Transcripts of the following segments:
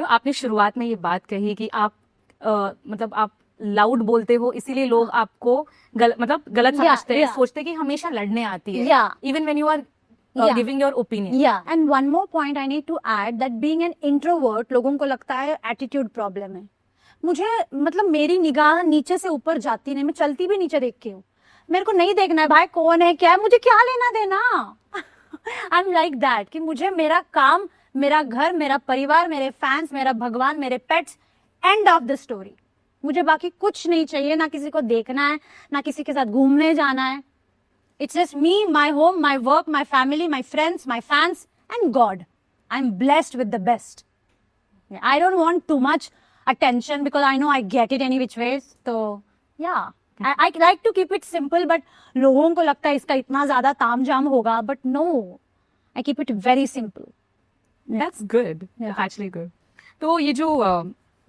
आपने शुरुआत में ये बात कही कि आप मतलब आप लाउड बोलते हो इसीलिए लोग आपको मतलब गलत समझते हैं, सोचते कि हमेशा लड़ने आती है, even when you are giving your opinion. Yeah, and one more point I need to add that being an introvert, लोगों को लगता है attitude problem है. मुझे मतलब मेरी निगाह नीचे से ऊपर जाती नहीं, मैं चलती भी नीचे देख के हूँ. मेरे को नहीं देखना है भाई कौन है क्या है, मुझे क्या लेना देना. आई एम लाइक दैट कि मुझे मेरा काम, मेरा घर, मेरा परिवार, मेरे फैंस, मेरा भगवान, मेरे pets, end of the story. मुझे बाकी कुछ नहीं चाहिए, ना किसी को देखना है, ना किसी के साथ घूमने जाना है. It's just me, my home, my work, my family, my friends, my fans, and God. I'm blessed with the best. I don't want too much attention because I know I get it any which ways. So, yeah. I like to keep it simple, but लोगों को लगता है इसका इतना ज़्यादा तामझाम होगा, but no. I keep it very simple. That's good. Yeah. That's actually good. तो ये जो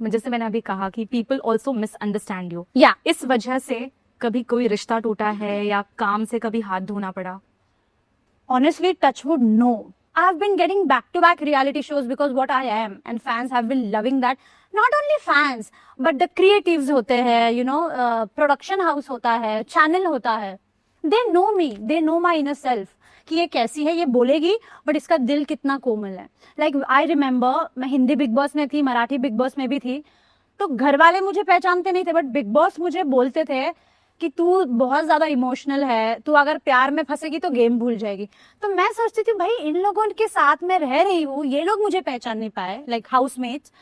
जैसे मैंने अभी कहा कि people also misunderstand you. Yeah. इस वजह से कभी कोई रिश्ता टूटा है या काम से कभी हाथ धोना पड़ा? Honestly, touchwood, no. I've been getting back-to-back reality shows because what I am, and fans have been loving that. Not only fans, but the creatives होते हैं, you know, production house होता है, channel होता है. They know me, they know my inner self. कि ये कैसी है, ये बोलेगी, but इसका दिल कितना कोमल है. Like I remember, मैं हिंदी बिग बॉस में थी, मराठी बिग बॉस में भी थी, तो घर वाले मुझे पहचानते नहीं थे, बट बिग बॉस मुझे बोलते थे कि तू बहुत ज्यादा इमोशनल है, तू अगर प्यार में फंसेगी तो गेम भूल जाएगी. तो मैं सोचती थी भाई इन लोगों के साथ में रह रही हूँ, ये लोग मुझे पहचान नहीं पाए, like housemates,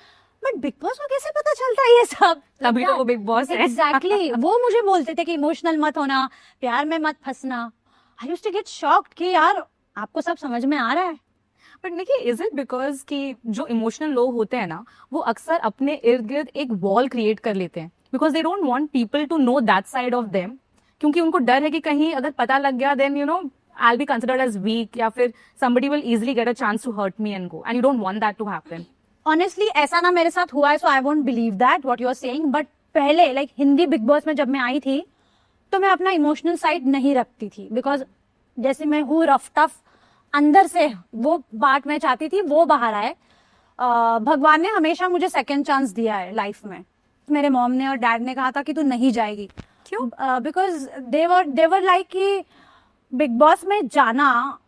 but big boss को कैसे पता चलता है ये सब? तभी तो वो बिग बॉस है. एग्जैक्टली. वो मुझे बोलते थे कि इमोशनल मत होना, प्यार में मत फंसना. I used to get shocked कि यार आपको सब समझ में आ रहा है. बट देखिए, इज इट बिकॉज कि जो इमोशनल लोग होते हैं ना, वो अक्सर अपने इर्द गिर्द एक वॉल क्रिएट कर लेते हैं because they don't want people to know that side of them, क्योंकि उनको डर है कि कहीं अगर पता लग गया then you know I'll be considered as weak या फिर somebody will easily get a chance to hurt me and go, and you don't want that to happen. Honestly ऐसा ना मेरे साथ हुआ है, so I won't believe that what you are saying, but पहले like Hindi big boss में जब मैं आई थी तो मैं अपना इमोशनल साइड नहीं रखती थी, बिकॉज जैसे मैं हूँ रफ टफ, अंदर से वो बात मैं चाहती थी वो बाहर आए. भगवान ने हमेशा मुझे सेकेंड चांस दिया है लाइफ में. मेरे मॉम ने और डैड ने कहा था कि तू नहीं जाएगी. क्यों? बिकॉज देवर लाइक कि बिग बॉस में जाना,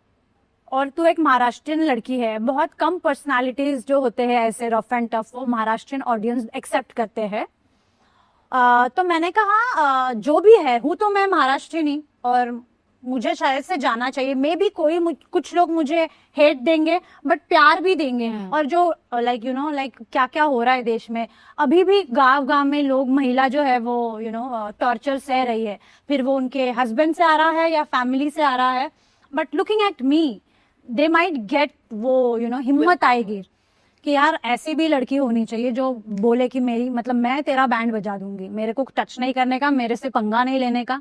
और तू एक महाराष्ट्रियन लड़की है, बहुत कम पर्सनालिटीज जो होते हैं ऐसे रफ एंड टफ वो महाराष्ट्रियन ऑडियंस एक्सेप्ट करते हैं. तो मैंने कहा जो भी है, हूँ तो मैं महाराष्ट्रियन ही और मुझे शायद से जाना चाहिए. मे बी कुछ लोग मुझे हेट देंगे बट प्यार भी देंगे. और जो लाइक यू नो लाइक क्या क्या हो रहा है देश में, अभी भी गांव गांव में लोग, महिला जो है वो यू नो टॉर्चर सह रही है, फिर वो उनके हस्बैंड से आ रहा है या फैमिली से आ रहा है. But looking at me they might get वो यू नो हिम्मत आएगी कि यार ऐसी भी लड़की होनी चाहिए जो बोले कि मेरी मतलब मैं तेरा बैंड बजा दूंगी, मेरे को टच नहीं करने का, मेरे से पंगा नहीं लेने का.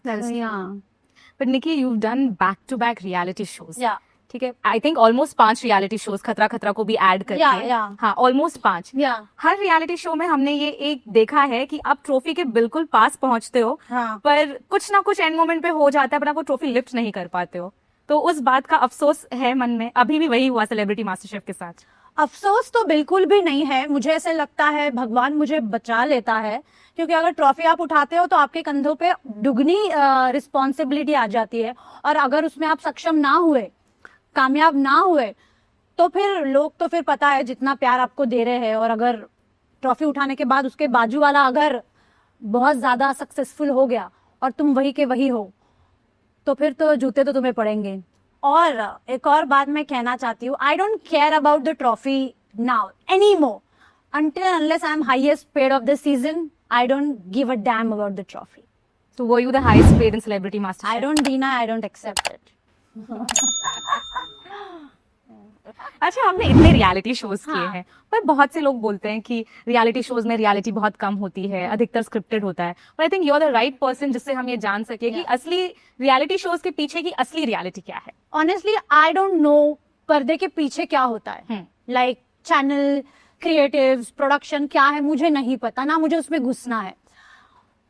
But Nikki, you've done back-to-back reality shows. Yeah. ठीक है. I think almost 5 reality shows, खतरा खतरा को भी ऐड करके. Yeah. हाँ, almost 5. Yeah. हर रियलिटी शो में हमने ये एक देखा है कि आप ट्रॉफी के बिल्कुल पास पहुंचते हो, पर कुछ ना कुछ एंड मोमेंट पे हो जाता है, पर आप वो ट्रॉफी लिफ्ट नहीं कर पाते हो. तो उस बात का अफसोस है मन में. अभी भी वही हुआ सेलिब्रिटी मास्टर शेफ के साथ. अफसोस तो बिल्कुल भी नहीं है. मुझे ऐसे लगता है भगवान मुझे बचा लेता है, क्योंकि अगर ट्रॉफी आप उठाते हो तो आपके कंधों पे दुगनी रिस्पॉन्सिबिलिटी आ जाती है. और अगर उसमें आप सक्षम ना हुए, कामयाब ना हुए, तो फिर लोग तो फिर पता है जितना प्यार आपको दे रहे हैं, और अगर ट्रॉफी उठाने के बाद उसके बाजू वाला अगर बहुत ज्यादा सक्सेसफुल हो गया और तुम वही के वही हो, तो फिर तो जूते तो तुम्हें पड़ेंगे. और एक और बात मैं कहना चाहती हूँ, I don't care about the trophy now any more. until and unless I am highest paid of the season, I don't give a damn about the trophy. So were you the highest paid in Celebrity Master Chef? I don't deny, I don't accept it. अच्छा, हमने इतने reality shows किए हैं, पर बहुत से लोग बोलते हैं कि रियलिटी शोज में रियलिटी बहुत कम होती है, अधिकतर स्क्रिप्टेड होता है. पर I think you are the right person जिससे हम ये जान सके कि असली रियलिटी शोज के पीछे की असली रियलिटी क्या है. Honestly, I don't know पर्दे के पीछे क्या होता है. Like channel, क्रिएटिव्स, प्रोडक्शन क्या है मुझे नहीं पता, ना मुझे उसमें घुसना है.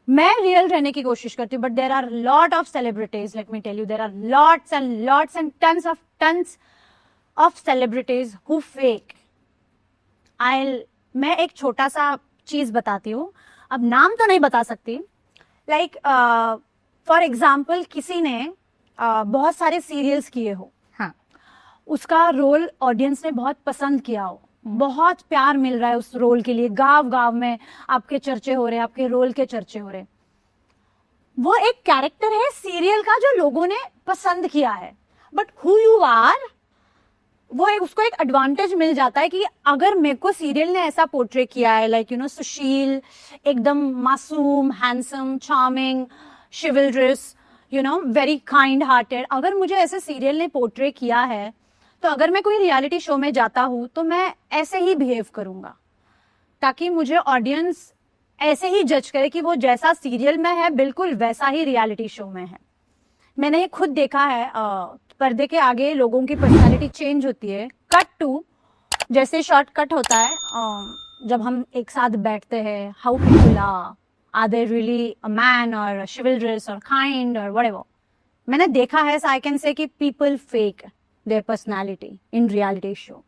मैं रियल रहने की कोशिश करती हूँ, but there are lot of celebrities, let me tell you, there are lots and tons of celebrities who fake. मैं एक छोटा सा चीज बताती हूँ, अब नाम तो नहीं बता सकती। लाइक फॉर एग्जाम्पल किसी ने बहुत सारे सीरियल्स किए हो, हाँ, उसका रोल ऑडियंस ने बहुत पसंद किया हो, बहुत प्यार मिल रहा है उस रोल के लिए, गांव गांव में आपके चर्चे हो रहे हैं, आपके रोल के चर्चे हो रहे हैं। वो एक कैरेक्टर है सीरियल का जो लोगों ने पसंद किया है, बट हु यू आर, उसको एक एडवांटेज मिल जाता है कि अगर मेरे को सीरियल ने ऐसा पोर्ट्रे किया है, लाइक सुशील, एकदम मासूम, handsome, charming, chivalrous, very kind hearted, अगर मुझे ऐसे सीरियल ने पोर्ट्रे किया है, तो अगर मैं कोई रियलिटी शो में जाता हूं तो मैं ऐसे ही बिहेव करूंगा, ताकि मुझे ऑडियंस ऐसे ही जज करे कि वो जैसा सीरियल में है बिल्कुल वैसा ही रियलिटी शो में है। मैंने ये खुद देखा है, पर्दे के आगे लोगों की पर्सनालिटी चेंज होती है, कट टू जैसे शॉर्ट कट होता है, जब हम एक साथ बैठते हैं, how people are they really a man और chivalrous और काइंड और व्हाटएवर। मैंने देखा है, आई कैन से कि people fake their personality in reality show.